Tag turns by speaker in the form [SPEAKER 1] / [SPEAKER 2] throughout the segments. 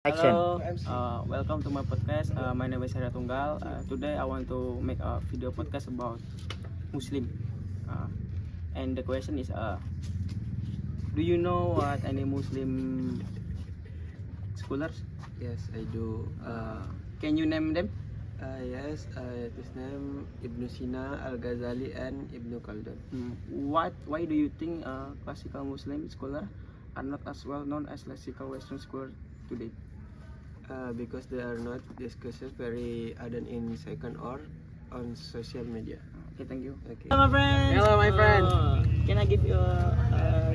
[SPEAKER 1] Action.
[SPEAKER 2] Hello, welcome to my podcast. My name is Hera Tunggal. Today I want to make a video podcast about Muslim. And the question is, do you know what any Muslim scholars?
[SPEAKER 3] Yes, I do.
[SPEAKER 2] Can you name them?
[SPEAKER 3] Yes, his name Ibnu Sina, Al Ghazali, and Ibnu Khaldun.
[SPEAKER 2] Why do you think classical Muslim scholars are not as well known as classical Western scholars today?
[SPEAKER 3] Because they are not discussed very often in second or on social media.
[SPEAKER 2] Okay, thank you.
[SPEAKER 3] Okay.
[SPEAKER 2] Hello, my friend.
[SPEAKER 3] Hello, my friend.
[SPEAKER 2] Can I give you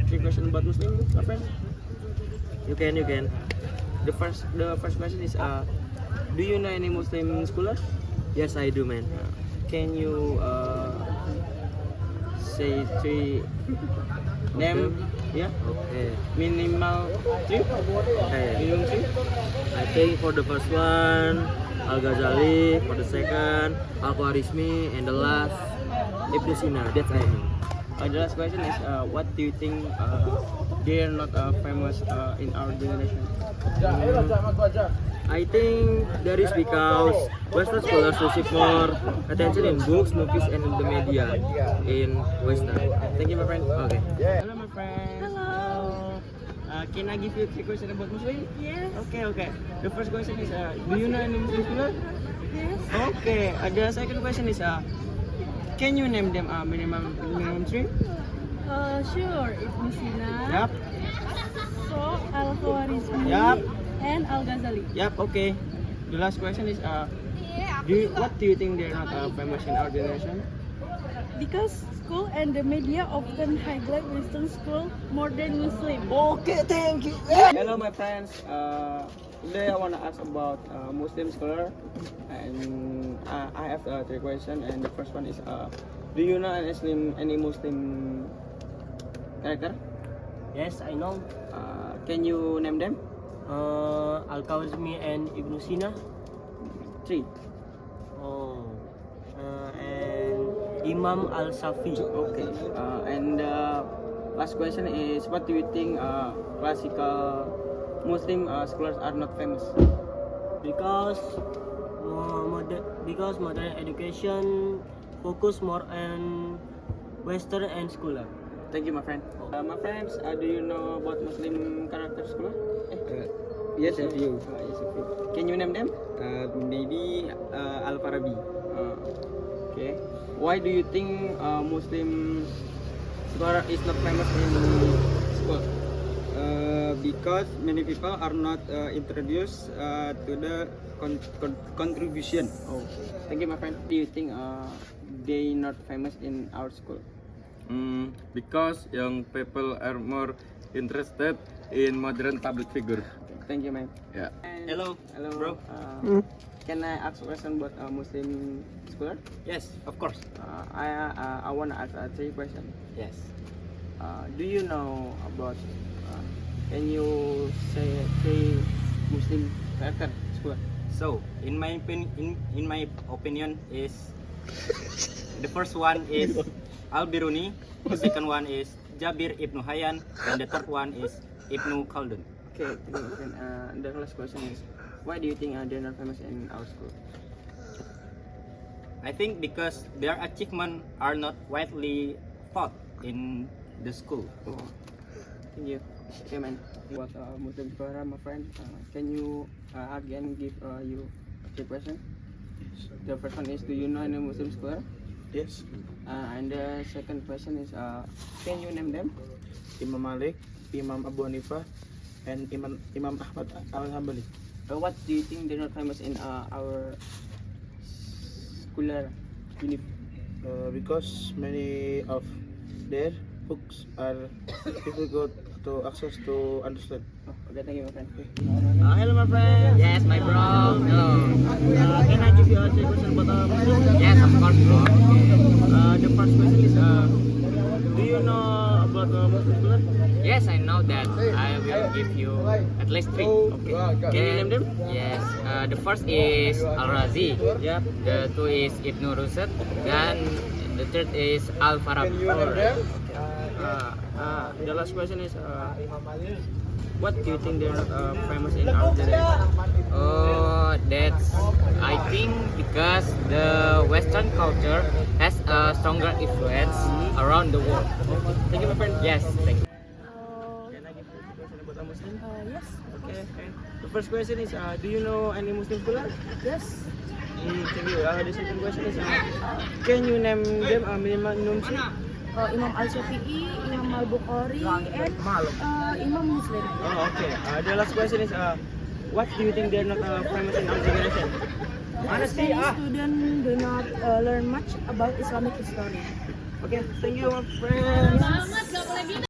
[SPEAKER 2] three questions about Muslim, my friend?
[SPEAKER 3] You can.
[SPEAKER 2] The first question is, do you know any Muslim scholars?
[SPEAKER 3] Yes, I do, man.
[SPEAKER 2] Can you say three name? Yeah,
[SPEAKER 3] Okay.
[SPEAKER 2] minimal three.
[SPEAKER 3] Okay.
[SPEAKER 2] Minimum three.
[SPEAKER 3] I think for the first one, Al Ghazali. For the second, Al Khwarizmi, and the last, Ibnu Sina. That's I know.
[SPEAKER 2] The last question is, what do you think they are not famous in our generation?
[SPEAKER 3] I think that is because Western scholars receive more attention in books, movies, and in the media in Western.
[SPEAKER 2] Thank you, my friend.
[SPEAKER 3] Okay.
[SPEAKER 2] Hello, my friend.
[SPEAKER 4] Hello.
[SPEAKER 2] Can I give you three questions about Muslim?
[SPEAKER 4] Yes.
[SPEAKER 2] Okay. The first question is, do you know any Muslim scholar?
[SPEAKER 4] Yes.
[SPEAKER 2] Okay. The second question is, can you name them minimum three?
[SPEAKER 4] Sure. Ibnu Sina.
[SPEAKER 2] Yup.
[SPEAKER 4] So Al Khwarizmi.
[SPEAKER 2] Yup.
[SPEAKER 4] And Al Ghazali.
[SPEAKER 2] Yup. Okay. The last question is, what do you think they're not famous in our generation?
[SPEAKER 4] Because school and the media often highlight Western school more than Muslim.
[SPEAKER 2] Okay, thank you. Hello, my friends. Today I want to ask about Muslim scholar, and I have three questions. And the first one is, do you know any Muslim character?
[SPEAKER 5] Yes, I know.
[SPEAKER 2] Can you name them?
[SPEAKER 5] Al Khwarizmi and Ibnu Sina.
[SPEAKER 2] Three.
[SPEAKER 5] Oh, and Imam Al Safi.
[SPEAKER 2] Okay. And the last question is, what do you think classical Muslim scholars are not famous?
[SPEAKER 5] Because modern education focus more on Western and scholar.
[SPEAKER 2] Thank you, my friend. My friends, do you know about Muslim character scholar?
[SPEAKER 3] Yes, a few.
[SPEAKER 2] Yes, a few. Can you name them?
[SPEAKER 3] Maybe Al Farabi.
[SPEAKER 2] Okay. Why do you think Muslim scholar is not famous in school?
[SPEAKER 3] Because many people are not introduced to the contribution.
[SPEAKER 2] Oh, thank you, my friend. Do you think they not famous in our school?
[SPEAKER 6] Because young people are more interested in modern public figure.
[SPEAKER 2] Thank you, man.
[SPEAKER 6] Yeah.
[SPEAKER 2] And
[SPEAKER 5] Hello, bro.
[SPEAKER 2] Can I ask a question about Muslim scholar?
[SPEAKER 5] Yes, of course.
[SPEAKER 2] I want to ask three questions.
[SPEAKER 5] Yes.
[SPEAKER 2] Do you know about? Can you say three Muslim character scholar?
[SPEAKER 7] So, in my opinion, is the first one is Al Biruni, the second one is Jabir Ibnu Hayyan, and the third one is Ibnu Khaldun.
[SPEAKER 2] Okay, thank you, my friend. The last question is, why do you think they're not famous in our school?
[SPEAKER 7] I think because their achievements are not widely taught in the school.
[SPEAKER 2] Oh, thank you. Okay, man. What Muslim scholar, my friend? Can you again give you three questions? The first one is, do you know any Muslim scholar?
[SPEAKER 3] Yes.
[SPEAKER 2] And the second question is, can you name them?
[SPEAKER 3] Imam Malik, Imam Abu Hanifah, and Imam Ahmad Al-Hambali.
[SPEAKER 2] What do you think they're not famous in our scholar univ?
[SPEAKER 3] Because many of their books are difficult to access to understand.
[SPEAKER 2] Oh, okay, thank you, my friend.
[SPEAKER 5] Hello, my friend.
[SPEAKER 1] Yes, my bro. Hello.
[SPEAKER 5] Can I give you a question about Muslim?
[SPEAKER 1] Yes, of course, bro.
[SPEAKER 5] The first question is, do you know about Muslim scholar?
[SPEAKER 1] Yes, I know that. I will give you at least three. Okay.
[SPEAKER 5] Can you name them?
[SPEAKER 1] Yes. The first is Al Razi.
[SPEAKER 5] Yep.
[SPEAKER 1] The two is Ibnu Rushd. Dan the third is Al Farabi.
[SPEAKER 5] The last question is,
[SPEAKER 2] what do you think they're not famous in our generation?
[SPEAKER 1] Oh, that's I think because the Western culture has a stronger influence around the world.
[SPEAKER 2] Thank you, my friend.
[SPEAKER 1] Yes, thank you.
[SPEAKER 2] Can I give you a question about a Muslim?
[SPEAKER 4] Yes.
[SPEAKER 2] Okay. And the first question is, do you know any Muslim scholar?
[SPEAKER 4] Yes.
[SPEAKER 2] Thank you. The second question is, can you name them minimum?
[SPEAKER 4] Imam Al-Syafi'i, Imam Al-Bukhari, and Imam Muslim.
[SPEAKER 2] Oh, okay. The last question is, what do you think they're not famous in our generation?
[SPEAKER 4] Honestly, students do not learn much about Islamic history.
[SPEAKER 2] Okay, thank you, my friends.